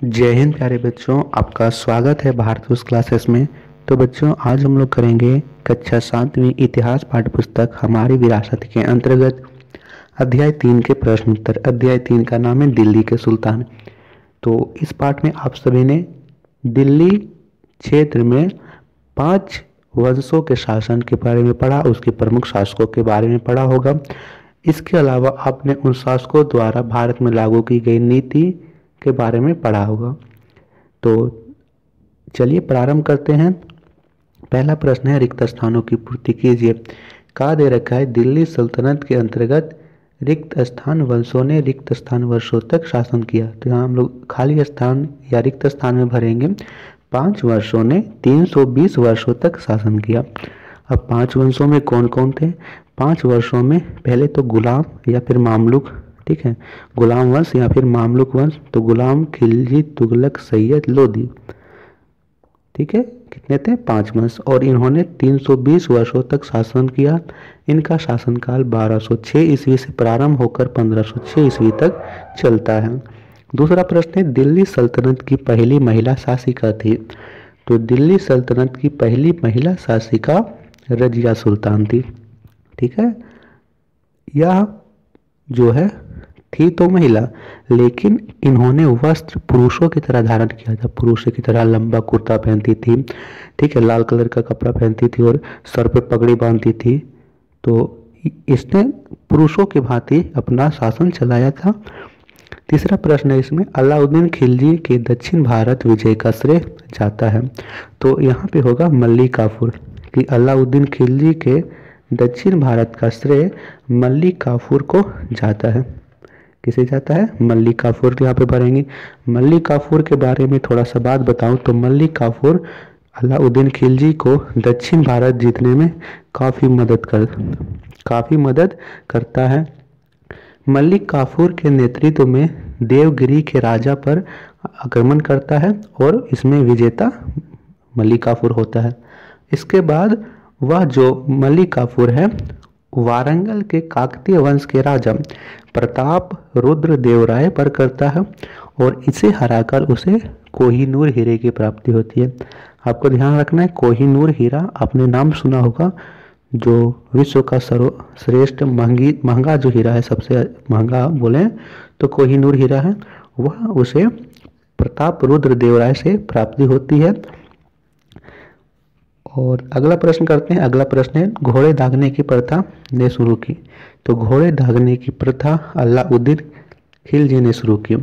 जय हिंद प्यारे बच्चों, आपका स्वागत है भारत क्लासेस में। तो बच्चों, आज हम लोग करेंगे कक्षा 7वीं इतिहास पाठ्य पुस्तक हमारी विरासत के अंतर्गत अध्याय 3 के प्रश्न उत्तर। अध्याय 3 का नाम है दिल्ली के सुल्तान। तो इस पाठ में आप सभी ने दिल्ली क्षेत्र में 5 वंशों के शासन के बारे में पढ़ा, उसके प्रमुख शासकों के बारे में पढ़ा होगा। इसके अलावा आपने उन शासकों द्वारा भारत में लागू की गई नीति के बारे में पढ़ा होगा। तो चलिए प्रारंभ करते हैं। पहला प्रश्न है, रिक्त स्थानों की पूर्ति कीजिए। कहा दे रखा है, दिल्ली सल्तनत के अंतर्गत रिक्त स्थान वंशों ने रिक्त स्थान वर्षों तक शासन किया। तो यहाँ हम लोग खाली स्थान या रिक्त स्थान में भरेंगे 5 वर्षों ने 320 वर्षों तक शासन किया। अब 5 वंशों में कौन कौन थे? 5 वर्षों में पहले तो गुलाम या फिर मामलुक, ठीक है, गुलाम वंश या फिर मामलुक वंश। तो गुलाम, खिलजी, तुगलक, सैयद, लोदी, ठीक है, कितने थे? 5 वंश। और इन्होंने 320 वर्षों तक शासन किया। इनका शासनकाल 1206 ईस्वी से प्रारंभ होकर 1506 ईस्वी तक चलता है। दूसरा प्रश्न है, दिल्ली सल्तनत की पहली महिला शासिका थी। तो दिल्ली सल्तनत की पहली महिला शासिका रजिया सुल्तान थी, ठीक है। यह जो है थी तो महिला, लेकिन इन्होंने वस्त्र पुरुषों की तरह धारण किया था। पुरुषों की तरह लंबा कुर्ता पहनती थी, ठीक है, लाल कलर का कपड़ा पहनती थी और सर पे पगड़ी बांधती थी। तो इसने पुरुषों की भांति अपना शासन चलाया था। तीसरा प्रश्न है इसमें, अलाउद्दीन खिलजी के दक्षिण भारत विजय का श्रेय जाता है। तो यहाँ पे होगा मल्लिक काफूर कि अलाउद्दीन खिलजी के दक्षिण भारत का श्रेय मल्लिक काफूर को जाता है। किसे जाता है? मल्लिक काफूर। यहाँ पे भरेंगे। मल्लिक काफूर के बारे में थोड़ा सा बात बताऊं तो मल्लिक काफूर अलाउद्दीन खिलजी को दक्षिण भारत जीतने में काफ़ी मदद करता है। मल्लिक काफूर के नेतृत्व में देवगिरी के राजा पर आक्रमण करता है और इसमें विजेता मल्लिक काफूर होता है। इसके बाद वह जो मल्लिक काफूर है वारंगल के काकतीय वंश के राजा प्रताप रुद्र देवराय पर करता है और इसे हराकर उसे कोहिनूर हीरे की प्राप्ति होती है। आपको ध्यान रखना है, कोहिनूर हीरा आपने नाम सुना होगा, जो विश्व का सर्वश्रेष्ठ महंगा जो हीरा है, सबसे महंगा बोले तो कोहिनूर हीरा है। वह उसे प्रताप रुद्र देवराय से प्राप्ति होती है। और अगला प्रश्न करते हैं। अगला प्रश्न है, घोड़े दागने की प्रथा ने शुरू की। तो घोड़े दागने की प्रथा अलाउद्दीन खिलजी ने शुरू की।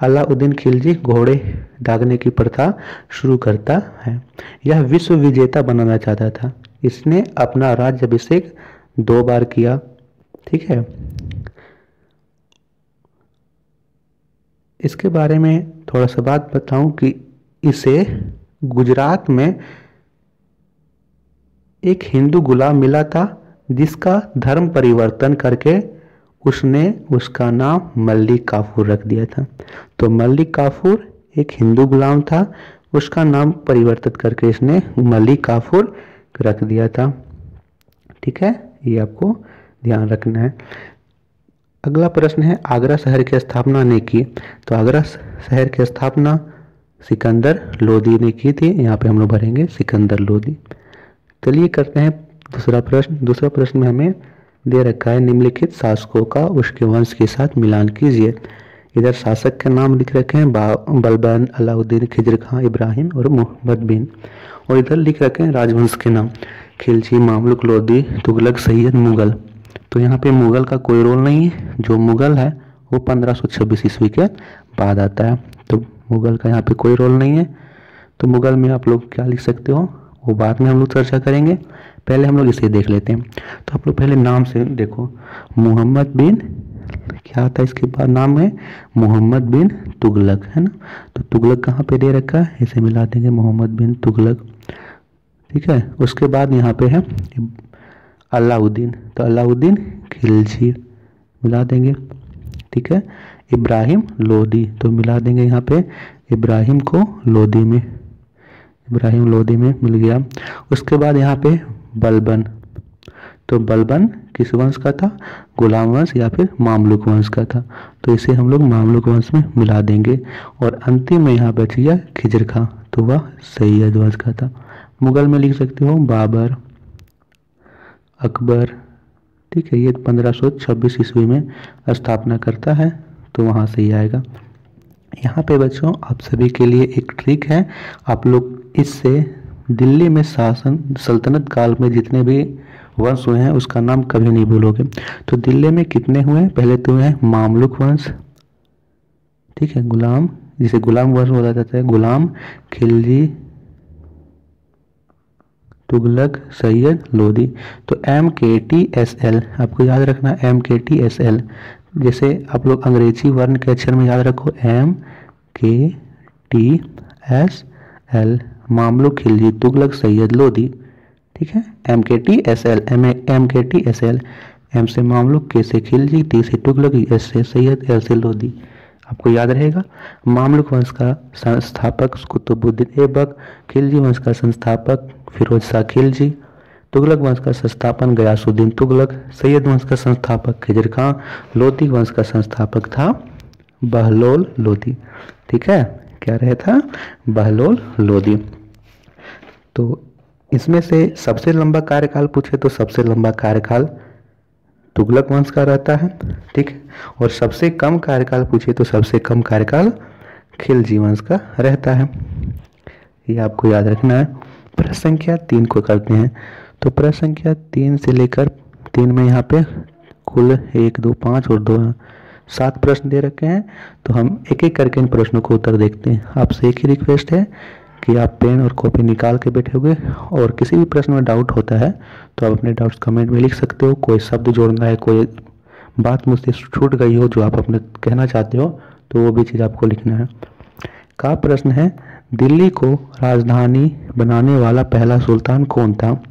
अलाउद्दीन खिलजी घोड़े दागने की प्रथा शुरू करता है। यह विश्व विजेता बनाना चाहता था। इसने अपना राज्याभिषेक 2 बार किया, ठीक है। इसके बारे में थोड़ा सा बात बताऊं कि इसे गुजरात में एक हिंदू गुलाम मिला था जिसका धर्म परिवर्तन करके उसने उसका नाम मल्लिक काफूर रख दिया था। तो मल्लिक काफूर एक हिंदू गुलाम था, उसका नाम परिवर्तित करके इसने मल्लिक काफूर रख दिया था, ठीक है, ये आपको ध्यान रखना है। अगला प्रश्न है, आगरा शहर की स्थापना ने की। तो आगरा शहर की स्थापना सिकंदर लोदी ने की थी। यहाँ पे हम लोग भरेंगे सिकंदर लोदी। चलिए करते हैं दूसरा प्रश्न। दूसरा प्रश्न में हमें दे रखा है, निम्नलिखित शासकों का उसके वंश के साथ मिलान कीजिए। इधर शासक के नाम लिख रखे हैं, बलबन, अलाउद्दीन, खिजर खां, इब्राहिम और मोहम्मद बिन। और इधर लिख रखे हैं राजवंश के नाम, खिलजी, मामलुक, लोदी, तुगलक, सैयद, मुगल। तो यहाँ पे मुगल का कोई रोल नहीं है। जो मुगल है वो 1526 ईस्वी के बाद आता है। तो मुगल का यहाँ पे कोई रोल नहीं है। तो मुगल में आप लोग क्या लिख सकते हो वो बाद में हम लोग चर्चा करेंगे। पहले हम लोग इसे देख लेते हैं। तो आप लोग पहले नाम से देखो, मोहम्मद बिन, क्या आता है इसके बाद नाम है मोहम्मद बिन तुगलक, है ना। तो तुगलक कहाँ पे दे रखा है, इसे मिला देंगे मोहम्मद बिन तुगलक, ठीक है। उसके बाद यहाँ पे है अलाउद्दीन, तो अलाउद्दीन खिलजी मिला देंगे, ठीक है। इब्राहिम लोदी, तो मिला देंगे यहाँ पे इब्राहिम को लोदी में, इब्राहिम लोदी में मिल गया। उसके बाद यहाँ पे बलबन, तो बलबन किस वंश का था? गुलाम वंश या फिर मामलुक वंश का था। तो इसे हम लोग मामलुक वंश में मिला देंगे। और अंतिम में यहाँ बच गया खिजर खां, तो वह सैयद वंश का था। मुगल में लिख सकते हो बाबर, अकबर, ठीक है। ये 1526 ईस्वी में स्थापना करता है, तो वहाँ से ही आएगा। यहाँ पे बच्चों आप सभी के लिए एक ट्रिक है, आप लोग इससे दिल्ली में शासन सल्तनत काल में जितने भी वंश हुए हैं उसका नाम कभी नहीं भूलोगे। तो दिल्ली में कितने हुए हैं? पहले तो हुए हैं मामलुक वंश, ठीक है, गुलाम, जिसे गुलाम वंश बोला जाता है, गुलाम, खिलजी, तुगलक, सैयद, लोधी। तो MKTSL आपको याद रखना, MKTSL। जैसे आप लोग अंग्रेजी वर्ण के अक्षर में याद रखो MKTSL, मामलुक, खिलजी, तुगलक, सैयद, लोधी, ठीक है। MKTSL, MKTSL, M से मामलुक, K से खिलजी, T से तुगलक, S से सैयद, L से लोधी। आपको याद रहेगा। मामलुक वंश का संस्थापक कुतुबुद्दीन ऐबक, खिलजी वंश का संस्थापक फिरोज शाह खिलजी, तुगलक वंश का संस्थापक गयासुद्दीन तुगलक, सैयद वंश का संस्थापक खिजर खां, लोधी वंश का संस्थापक था बहलोल लोधी, ठीक है। क्या रहे था? बहलोल लोधी। तो इसमें से सबसे लंबा कार्यकाल पूछे तो सबसे लंबा कार्यकाल तुगलक वंश का रहता है, ठीक है। और सबसे कम कार्यकाल पूछे तो सबसे कम कार्यकाल खिलजी वंश का रहता है। ये आपको याद रखना है। प्रश्न संख्या 3 को करते हैं। तो प्रश्न संख्या 3 से लेकर 3 में यहाँ पे कुल 1, 2, 5 और 2 7 प्रश्न दे रखे हैं। तो हम एक एक करके इन प्रश्नों को उत्तर देखते हैं। आपसे एक ही रिक्वेस्ट है कि आप पेन और कॉपी निकाल के बैठे हुए, और किसी भी प्रश्न में डाउट होता है तो आप अपने डाउट्स कमेंट में लिख सकते हो। कोई शब्द जोड़ना है, कोई बात मुझसे छूट गई हो जो आप अपने कहना चाहते हो, तो वो भी चीज़ आपको लिखना है। का प्रश्न है, दिल्ली को राजधानी बनाने वाला पहला सुल्तान कौन था?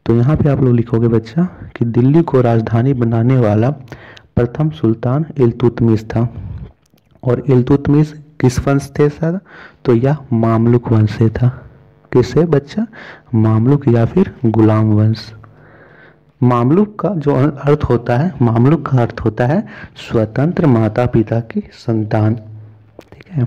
तो यहाँ पे आप लोग लिखोगे बच्चा कि दिल्ली को राजधानी बनाने वाला प्रथम सुल्तान इल्तुतमिश था। और इल्तुतमिश किस वंश थे सर? तो यह मामलुक वंश से था। किससे बच्चा? मामलुक या फिर गुलाम वंश। मामलुक का जो अर्थ होता है, मामलुक का अर्थ होता है स्वतंत्र माता पिता की संतान, ठीक है।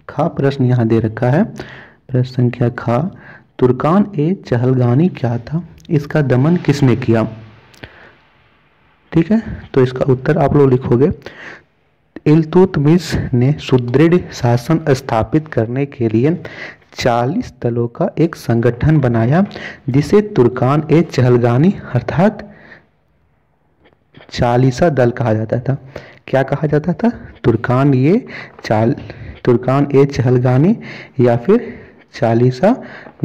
खा प्रश्न यहाँ दे रखा है। प्रश्न संख्या खा, तुर्कान ए चहलगानी क्या था? इसका दमन किसने किया? ठीक है, तो इसका उत्तर आप लोग लिखोगे, इल्तुतमिश ने सुदृढ़ शासन स्थापित करने के लिए 40 दलों का एक संगठन बनाया जिसे तुर्कान ए चहलगानी अर्थात 40 दल कहा जाता था। क्या कहा जाता था? तुर्कान ए चहलगानी या फिर 40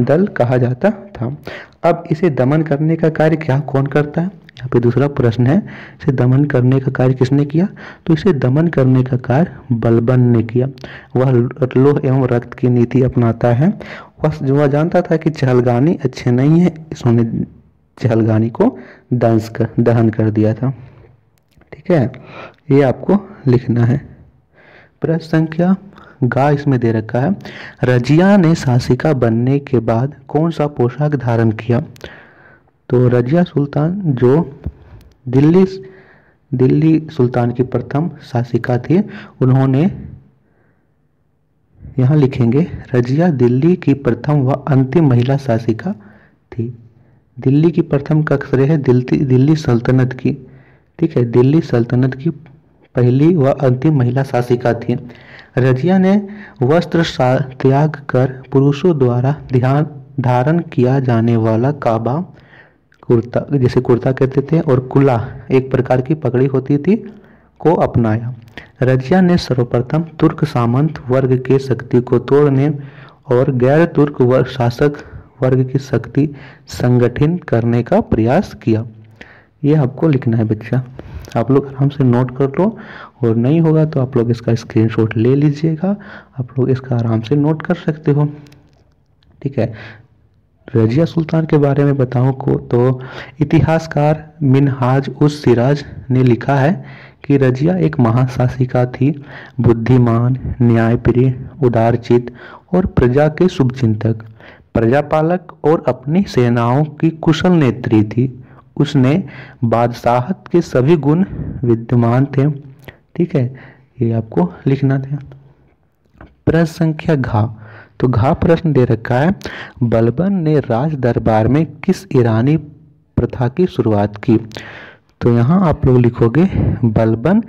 दल कहा जाता था। अब इसे दमन करने का कार्य क्या कौन करता है? यहाँ पे दूसरा प्रश्न है, इसे दमन करने का कार्य किसने किया? तो इसे दमन करने का कार्य बलबन ने किया। वह लोह एवं रक्त की नीति अपनाता है। वह जानता था कि चहलगानी अच्छे नहीं है, इसने चहलगानी को दहन कर दिया था, ठीक है। ये आपको लिखना है। प्रश्न संख्या गा इसमें दे रखा है, रजिया ने शासिका बनने के बाद कौन सा पोशाक धारण किया? तो रजिया सुल्तान जो दिल्ली सुल्तान की प्रथम शासिका थी, उन्होंने यहाँ लिखेंगे रजिया दिल्ली की प्रथम व अंतिम महिला शासिका थी। दिल्ली की प्रथम का अक्षर है दिल्ली सल्तनत की, ठीक है, दिल्ली सल्तनत की पहली व अंतिम महिला शासिका थी। रजिया ने वस्त्र त्याग कर पुरुषों द्वारा धारण किया जाने वाला काबा कुर्ता, जिसे कुर्ता कहते थे, और कुला एक प्रकार की पगड़ी होती थी, को अपनाया। रजिया ने सर्वप्रथम तुर्क सामंत वर्ग के शक्ति को तोड़ने और गैर तुर्क शासक वर्ग की शक्ति संगठित करने का प्रयास किया। ये आपको लिखना है बच्चा। आप लोग आराम से नोट कर लो, और नहीं होगा तो आप लोग इसका स्क्रीनशॉट ले लीजिएगा। आप लोग इसका आराम से नोट कर सकते हो, ठीक है। रजिया सुल्तान के बारे में बताऊं को तो इतिहासकार मिनहाज उस सिराज ने लिखा है कि रजिया एक महाशासिका थी, बुद्धिमान, न्यायप्रिय, उदारचित और प्रजा के शुभचिंतक, प्रजापालक और अपनी सेनाओं की कुशल नेत्री थी उसने बादशाहत के सभी गुण विद्यमान थे। ठीक है, ये आपको लिखना था। प्रश्न संख्या घ, तो घ प्रश्न दे रखा है, बलबन ने राज दरबार में किस ईरानी प्रथा की शुरुआत की। तो यहाँ आप लोग लिखोगे बलबन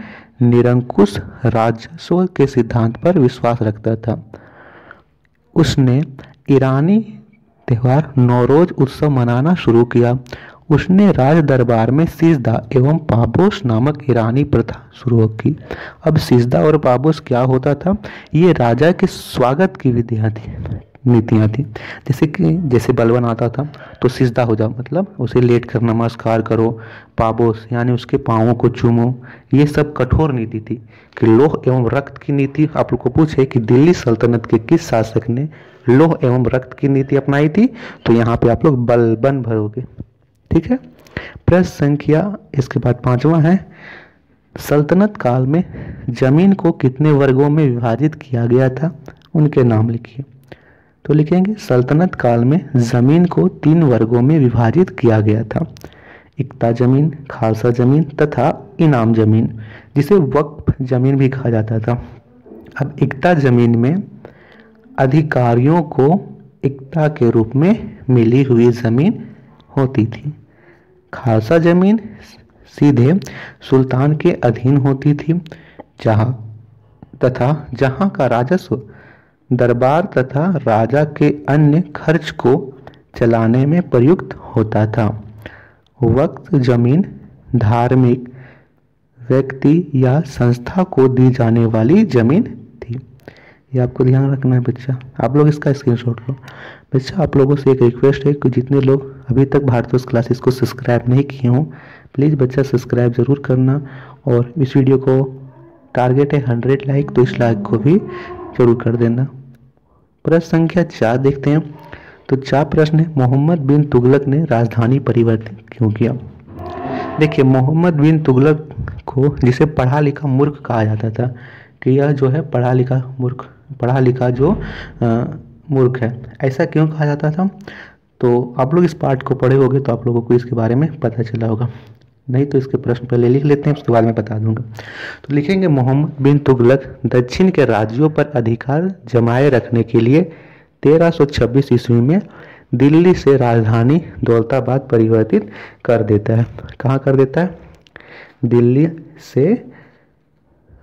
निरंकुश राजस्व के सिद्धांत पर विश्वास रखता था। उसने ईरानी त्योहार नौरोज उत्सव मनाना शुरू किया। उसने राज दरबार में सिजदा एवं पाबोस नामक ईरानी प्रथा शुरू की। अब सिजदा और पाबोस क्या होता था, ये राजा के स्वागत की विधियाँ थी, नीतियाँ थी। जैसे बलबन आता था तो सिजदा हो जाओ, मतलब उसे लेट कर नमस्कार करो। पाबोस यानी उसके पाँवों को चूमो। ये सब कठोर नीति थी कि लौह एवं रक्त की नीति। आप लोग को पूछे कि दिल्ली सल्तनत के किस शासक ने लौह एवं रक्त की नीति अपनाई थी, तो यहाँ पे आप लोग बलबन भरोगे। ठीक है। प्रश्न संख्या इसके बाद 5वां है, सल्तनत काल में जमीन को कितने वर्गों में विभाजित किया गया था, उनके नाम लिखिए। तो लिखेंगे सल्तनत काल में जमीन को 3 वर्गों में विभाजित किया गया था, इक्ता जमीन, खालसा जमीन तथा इनाम जमीन, जिसे वक्फ जमीन भी कहा जाता था। अब इक्ता जमीन में अधिकारियों को इक्ता के रूप में मिली हुई जमीन होती थी। खालसा जमीन सीधे सुल्तान के अधीन होती थी, जहां का राजस्व दरबार तथा राजा के अन्य खर्च को चलाने में प्रयुक्त होता था। वक्फ जमीन धार्मिक व्यक्ति या संस्था को दी जाने वाली जमीन थी। ये आपको ध्यान रखना है बच्चा, आप लोग इसका स्क्रीनशॉट लो। बच्चा आप लोगों से एक रिक्वेस्ट है कि जितने लोग अभी तक भारतोष क्लासेस को सब्सक्राइब नहीं किए हों, प्लीज़ बच्चा सब्सक्राइब ज़रूर करना। और इस वीडियो को टारगेट है 100 लाइक, तो इस लाइक को भी जरूर कर देना। प्रश्न संख्या 4 देखते हैं। तो 4 प्रश्न है, मोहम्मद बिन तुगलक ने राजधानी परिवर्तित क्यों किया। देखिए मोहम्मद बिन तुगलक को, जिसे पढ़ा लिखा मूर्ख कहा जाता था, कि यह जो है पढ़ा लिखा जो मूर्ख है, ऐसा क्यों कहा जाता था। तो आप लोग इस पार्ट को पढ़े होगे तो आप लोगों को इसके बारे में पता चला होगा, नहीं तो इसके प्रश्न पहले लिख लेते हैं, उसके बाद मैं बता दूंगा। तो लिखेंगे मोहम्मद बिन तुगलक दक्षिण के राज्यों पर अधिकार जमाए रखने के लिए 1326 ईस्वी में दिल्ली से राजधानी दौलताबाद परिवर्तित कर देता है। कहाँ कर देता है, दिल्ली से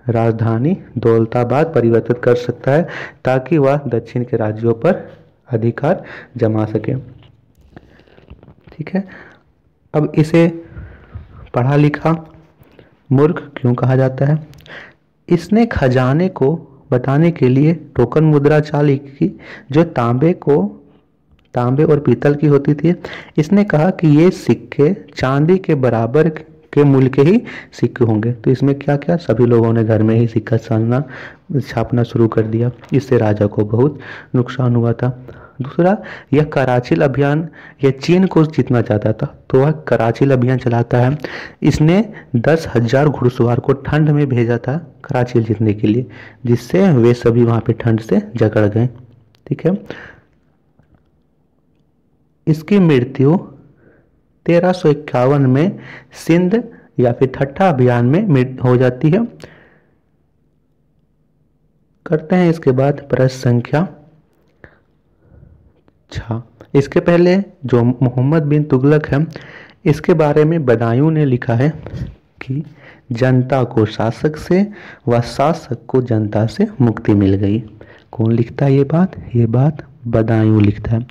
राजधानी दौलताबाद परिवर्तित कर सकता है, ताकि वह दक्षिण के राज्यों पर अधिकार जमा सके। ठीक है। अब इसे पढ़ा लिखा मूर्ख क्यों कहा जाता है। इसने खजाने को बताने के लिए टोकन मुद्रा चाल की, जो तांबे और पीतल की होती थी। इसने कहा कि ये सिक्के चांदी के बराबर के मूल्य के ही सिक्के होंगे। तो इसमें क्या क्या, सभी लोगों ने घर में ही सिक्का छापना शुरू कर दिया। इससे राजा को बहुत नुकसान हुआ था। दूसरा, यह कराचिल अभियान, यह चीन को जीतना चाहता था, तो वह कराचिल अभियान चलाता है। इसने 10,000 घुड़सवार को ठंड में भेजा था कराचिल जीतने के लिए, जिससे वे सभी वहां पे ठंड से जकड़ गए। ठीक है। इसकी मृत्यु 1351 में सिंध या फिर ठट्ठा अभियान में हो जाती है। करते हैं इसके बाद प्रश्न संख्या 6। इसके पहले जो मोहम्मद बिन तुगलक है, इसके बारे में बदायूं ने लिखा है कि जनता को शासक से व शासक को जनता से मुक्ति मिल गई। कौन लिखता है ये बात बदायूं लिखता है।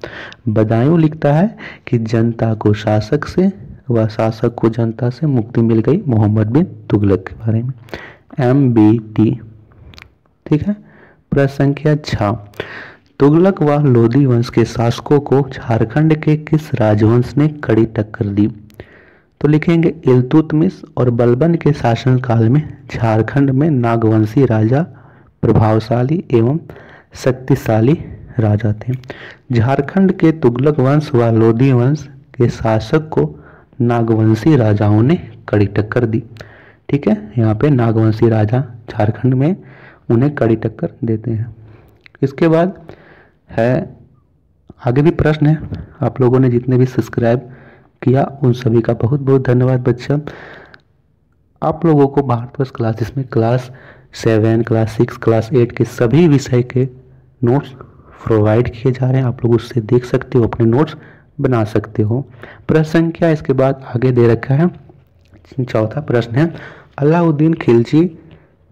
बदायूं लिखता है कि जनता को शासक से व शासक को जनता से मुक्ति मिल गई, मोहम्मद बिन तुगलक के बारे में। MBT। ठीक है। प्रश्न संख्या 6। तुगलक व लोदी वंश के शासकों को झारखंड के किस राजवंश ने कड़ी टक्कर दी। तो लिखेंगे इल्तुतमिश और बलबन के शासनकाल में झारखंड में नागवंशी राजा प्रभावशाली एवं शक्तिशाली राजा थे। झारखंड के तुगलक वंश व लोदी वंश के शासक को नागवंशी राजाओं ने कड़ी टक्कर दी। ठीक है। यहाँ पे नागवंशी राजा झारखंड में उन्हें कड़ी टक्कर देते हैं। इसके बाद है, आगे भी प्रश्न है, आप लोगों ने जितने भी सब्सक्राइब किया उन सभी का बहुत बहुत धन्यवाद बच्चा। आप लोगों को भारतवर्ष क्लासेस में क्लास 7, क्लास 6, क्लास 8 के सभी विषय के नोट्स प्रोवाइड किए जा रहे हैं। आप लोग उससे देख सकते हो, अपने नोट्स बना सकते हो। प्रश्न संख्या इसके बाद आगे दे रखा है। चौथा प्रश्न है, अलाउद्दीन खिलजी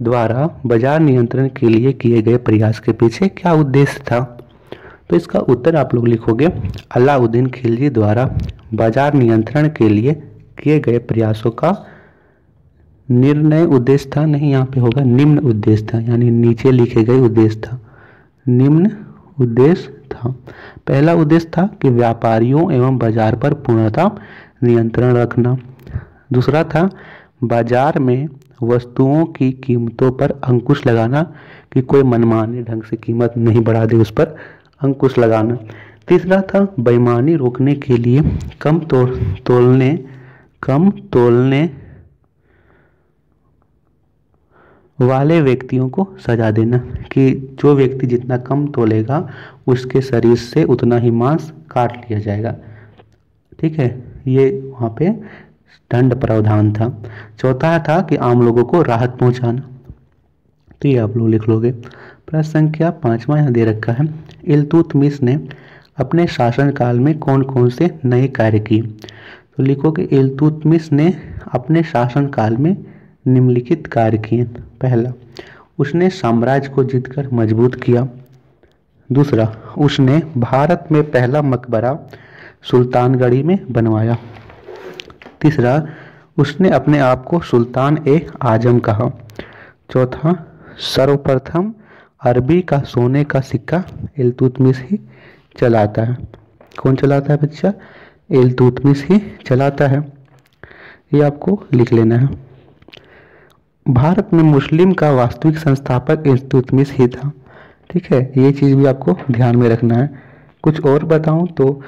द्वारा बाजार नियंत्रण के लिए किए गए प्रयास के पीछे क्या उद्देश्य था? तो इसका उत्तर आप लोग लिखोगे, अलाउद्दीन खिलजी द्वारा बाजार नियंत्रण के लिए किए गए प्रयासों का निर्णय उद्देश्य था, नहीं यहाँ पे होगा निम्न उद्देश्य था, यानी नीचे लिखे गए उद्देश्य था, निम्न उद्देश्य था। पहला उद्देश्य था कि व्यापारियों एवं बाजार पर पूर्णतः नियंत्रण रखना। दूसरा था बाजार में वस्तुओं की कीमतों पर अंकुश लगाना, कि कोई मनमाने ढंग से कीमत नहीं बढ़ा दे, उस पर अंकुश लगाना। तीसरा था बेईमानी रोकने के लिए कम तोलने वाले व्यक्तियों को सजा देना, कि जो व्यक्ति जितना कम तोलेगा उसके शरीर से उतना ही मांस काट लिया जाएगा। ठीक है, ये वहाँ पे दंड प्रावधान था। चौथा था कि आम लोगों को राहत पहुंचाना, तो ये आप लोग लिख लोगे। प्रश्न संख्या 5वां यहाँ दे रखा है, इल्तुतमिश ने अपने शासनकाल में कौन कौन से नए कार्य किए? तो लिखोगे इल्तुतमिश ने अपने शासनकाल में निम्नलिखित कार्य किए। पहला, उसने साम्राज्य को जीतकर मजबूत किया। दूसरा, उसने भारत में पहला मकबरा सुल्तानगढ़ी में बनवाया। तीसरा, उसने अपने आप को सुल्तान ए आजम कहा। चौथा, सर्वप्रथम अरबी का सोने का सिक्का इल्तुतमिश ही चलाता है। कौन चलाता है बच्चा? इल्तुतमिश ही चलाता है, ये आपको लिख लेना है। भारत में मुस्लिम का वास्तविक संस्थापक इल्तुतमिश ही था। ठीक है, ये चीज़ भी आपको ध्यान में रखना है। कुछ और बताऊं तो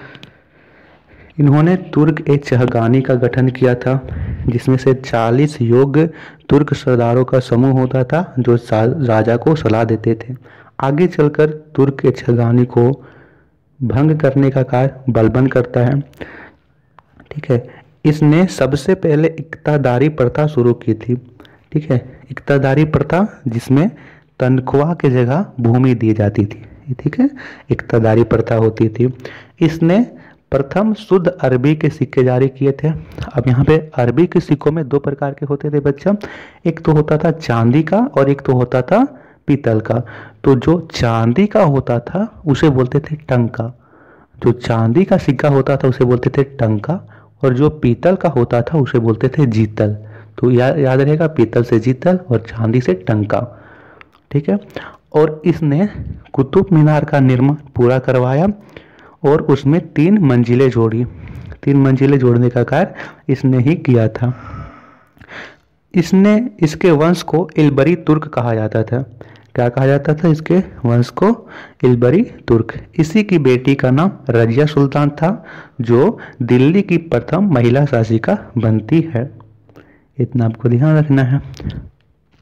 इन्होंने तुर्क ए चहगानी का गठन किया था, जिसमें से 40 योग्य तुर्क सरदारों का समूह होता था जो राजा को सलाह देते थे। आगे चलकर तुर्क ए चहगानी को भंग करने का कार्य बलबन करता है। ठीक है, इसने सबसे पहले इक्तादारी प्रथा शुरू की थी। ठीक है, इक्तादारी प्रथा जिसमें तनख्वाह की जगह भूमि दी जाती थी। ठीक है, इक्तादारी प्रथा होती थी। इसने प्रथम शुद्ध अरबी के सिक्के जारी किए थे। अब यहाँ पे अरबी के सिक्कों में 2 प्रकार के होते थे बच्चा, एक तो होता था चांदी का और एक तो होता था पीतल का। तो जो चांदी का होता था उसे बोलते थे टंका, जो चांदी का सिक्का होता था उसे बोलते थे टंका, और जो पीतल का होता था उसे बोलते थे जीतल। तो याद रहेगा, पीतल से जीतल और चांदी से टंका। ठीक है, और इसने कुतुब मीनार का निर्माण पूरा करवाया और उसमें 3 मंजिलें जोड़ी। 3 मंजिलें जोड़ने का कार्य इसने ही किया था। इसके वंश को इल्बरी तुर्क कहा जाता था। क्या कहा जाता था? इसके वंश को इल्बरी तुर्क। इसी की बेटी का नाम रजिया सुल्तान था, जो दिल्ली की प्रथम महिला शासिका बनती है। इतना आपको ध्यान रखना है।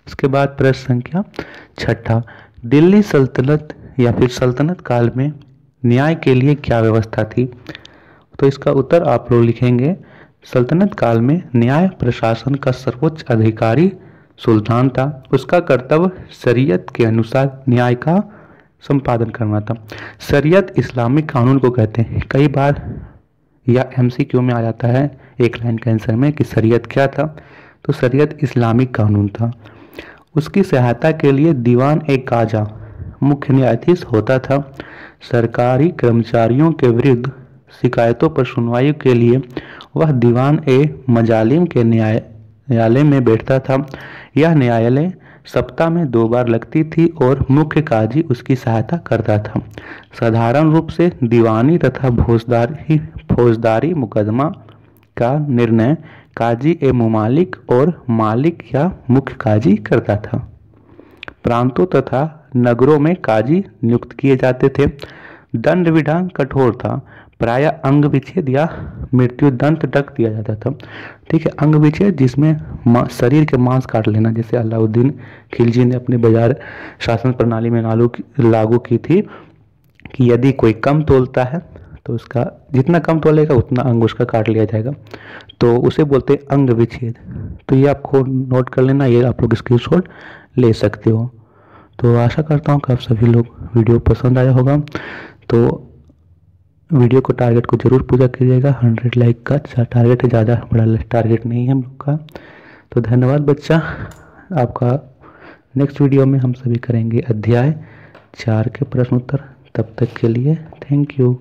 इसके बाद प्रश्न संख्या 6, दिल्ली सल्तनत या फिर सल्तनत काल में न्याय के लिए क्या व्यवस्था थी? तो इसका उत्तर आप लोग लिखेंगे, सल्तनत काल में न्याय प्रशासन का सर्वोच्च अधिकारी सुल्तान था। उसका कर्तव्य शरीयत के अनुसार न्याय का संपादन करना था। शरीयत इस्लामिक कानून को कहते हैं। कई बार या MCQ में आ जाता है एक लाइन के आंसर में कि शरीयत क्या था, तो शरीयत इस्लामिक कानून था। उसकी सहायता के लिए दीवान ए काजा मुख्य न्यायाधीश होता था। सरकारी कर्मचारियों के विरुद्ध शिकायतों पर सुनवाई के लिए वह दीवान ए मजालिम के न्यायालय में बैठता था। यह न्यायालय सप्ताह में 2 बार लगती थी और मुख्य काजी उसकी सहायता करता था। साधारण रूप से दीवानी तथा फौजदारी मुकदमा का निर्णय काजी ए मुमालिक और मालिक या मुख्य काजी करता था। प्रांतों तथा नगरों में काजी नियुक्त किए जाते थे। दंड विधान कठोर था, प्राय अंग विच्छेद या मृत्यु दंड तक दिया जाता था। ठीक है, अंग विच्छेद जिसमें शरीर के मांस काट लेना, जैसे अलाउद्दीन खिलजी ने अपने बाजार शासन प्रणाली में लागू की थी कि यदि कोई कम तोलता है तो उसका जितना कम तोलेगा उतना अंग उसका काट लिया जाएगा, तो उसे बोलते हैं अंग विच्छेद। तो ये आपको नोट कर लेना, ये आप लोग स्क्रीनशॉट ले सकते हो। तो आशा करता हूँ कि आप सभी लोग वीडियो पसंद आया होगा। तो वीडियो को टारगेट को जरूर पूरा कीजिएगा, 100 लाइक का टारगेट है, ज़्यादा बड़ा टारगेट नहीं है हम लोग का। तो धन्यवाद बच्चा आपका। नेक्स्ट वीडियो में हम सभी करेंगे अध्याय 4 के प्रश्न उत्तर। तब तक के लिए थैंक यू।